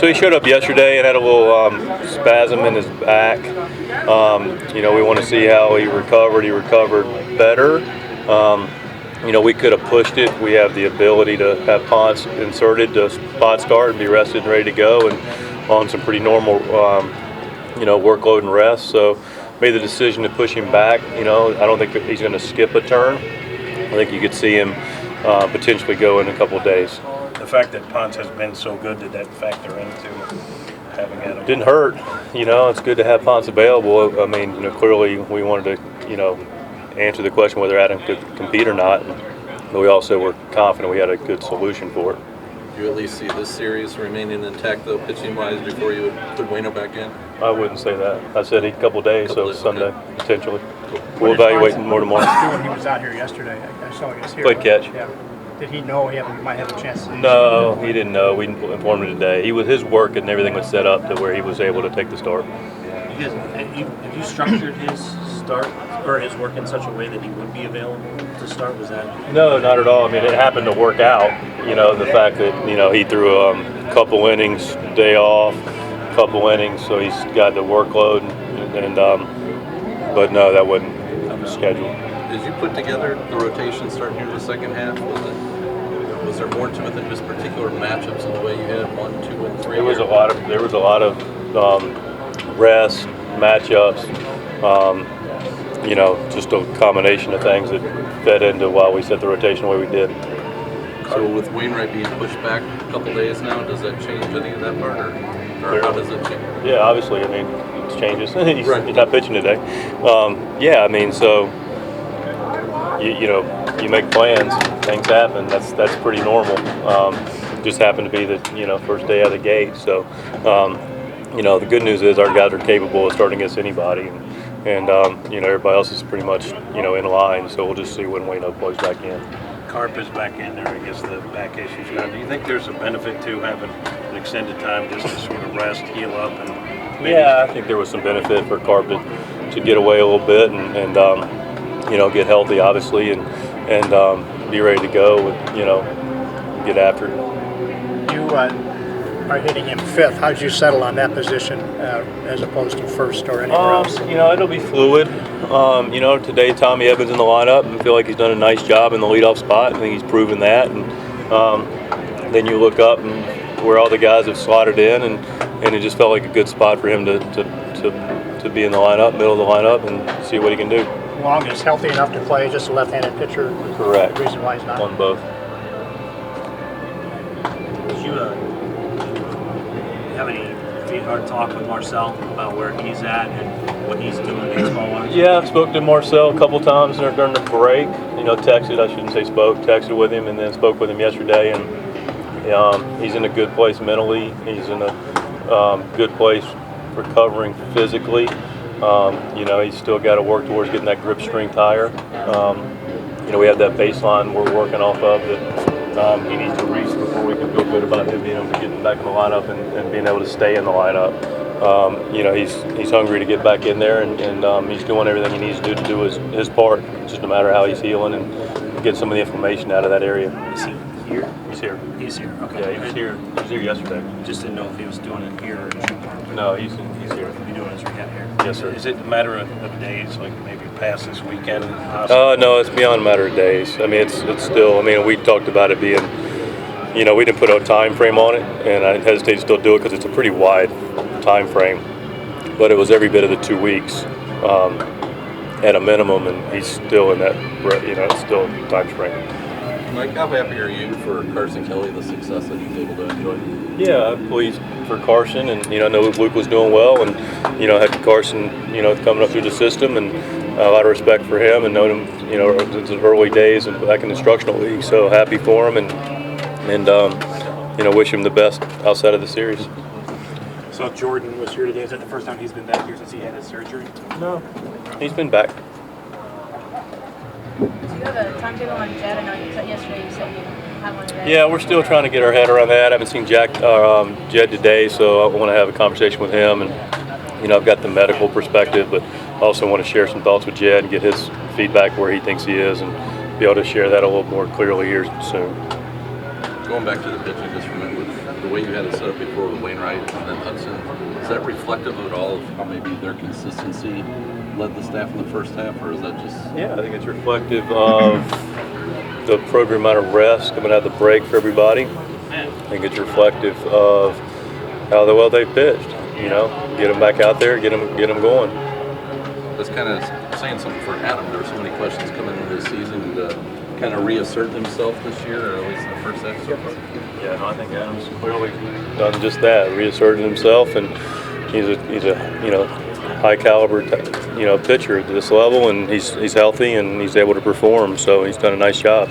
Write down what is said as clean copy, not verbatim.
So he showed up yesterday and had a little spasm in his back. We want to see how he recovered. He recovered better. We could have pushed it. We have the ability to have Ponce inserted to spot start and be rested and ready to go, and on some pretty normal, workload and rest. So made the decision to push him back. I don't think he's going to skip a turn. I think you could see him potentially go in a couple of days. The fact that Ponce has been so good, did that factor into having him? Didn't hurt. It's good to have Ponce available. I mean, clearly we wanted to, answer the question whether Adam could compete or not. But we also were confident we had a good solution for it. Do you at least see this series remaining intact, though, pitching-wise, before you would put Waino back in? I wouldn't say that. I said a couple of days, so Sunday, okay. Potentially. We'll evaluate more tomorrow. When he was out here yesterday, I saw he was here. Played catch. Yeah. Did he know he might have a chance? No, he didn't know. We informed him today. His work and everything was set up to where he was able to take the start. Have you structured his start or his work in such a way that he would be available to start? Was that? No, not at all. I mean, it happened to work out. The fact that he threw a couple innings, day off, couple innings, so he's got the workload. But no, that wasn't scheduled. Did you put together the rotation starting here in the second half? Was there more to it than just particular matchups in the way you had 1, 2, and 3? There was a lot of rest, matchups, just a combination of things that fed into why we set the rotation the way we did. So with Wainwright being pushed back a couple days now, does that change any of that part, or how does it change? Yeah, obviously. I mean, it changes. He's Right. not pitching today. So you make plans, things happen. That's pretty normal. Just happened to be the first day out of the gate. So the good news is our guys are capable of starting against anybody, and everybody else is pretty much in line. So we'll just see when Waino plays back in. Carp is back in there. I guess the back issue's gone. Do you think there's a benefit to having an extended time just to sort of rest, heal up, and Yeah, I think there was some benefit for Carp to get away a little bit and get healthy, obviously, and be ready to go and get after it. You are hitting him fifth. How did you settle on that position as opposed to first or anywhere else? It'll be fluid. Today Tommy Evans in the lineup, and I feel like he's done a nice job in the leadoff spot. I think he's proven that. And then you look up and where all the guys have slotted in, and it just felt like a good spot for him to be in the lineup, middle of the lineup, and see what he can do. Long is healthy enough to play, just a left-handed pitcher. Correct. The reason why he's not. On both. Did you have any talk with Marcel about where he's at and what he's doing baseball-wise? Yeah, I spoke to Marcel a couple times during the break. Texted with him, and then spoke with him yesterday. And he's in a good place mentally. He's in a good place recovering physically. He's still got to work towards getting that grip strength higher. We have that baseline we're working off of that he needs to reach before we can feel good about him being able to get back in the lineup and being able to stay in the lineup. He's hungry to get back in there, and he's doing everything he needs to do his part. It's just a matter of how he's healing and get some of the inflammation out of that area. Is he here? He's here. He's here. Okay. Yeah, he was here. He was here yesterday. Just didn't know if he was doing it here or in No, he's here. He'll be doing his rehab here. Yes, sir. is it a matter of days, like maybe past this weekend? No, it's beyond a matter of days. I mean, it's still. I mean, we talked about it being. We didn't put a time frame on it, and I hesitate to still do it because it's a pretty wide time frame. But it was every bit of the 2 weeks at a minimum, and he's still in that. It's still a time frame. Mike, how happy are you for Carson Kelly, the success that he's able to enjoy? Yeah, I'm pleased for Carson, and I know Luke was doing well, and had Carson, coming up through the system, and a lot of respect for him, and known him, since his early days and back in the instructional league. So happy for him, and wish him the best outside of the series. So Jordan was here today. Is that the first time he's been back here since he had his surgery? No, he's been back. Do you have a timetable on Jed? I know you said yesterday you said you have one today. Yeah, we're still trying to get our head around that. I haven't seen Jed today, so I want to have a conversation with him. And I've got the medical perspective, but I also want to share some thoughts with Jed and get his feedback where he thinks he is, and be able to share that a little more clearly here soon. Going back to the pitching just for a minute, with the way way you had it set up before with Wainwright and then Hudson, is that reflective at all of how maybe their consistency led the staff in the first half, or is that just? Yeah, I think it's reflective of the program amount of rest coming out of the break for everybody. I think it's reflective of how well they pitched. You know, get them back out there, get them going. That's kind of saying something for Adam. There were so many questions coming into the season to kind of reassert himself this year, or at least in the first half so far. Yeah, no, I think Adam's clearly done just that, reasserted himself, and he's a you know, high caliber pitcher at this level, and he's healthy and he's able to perform. So he's done a nice job.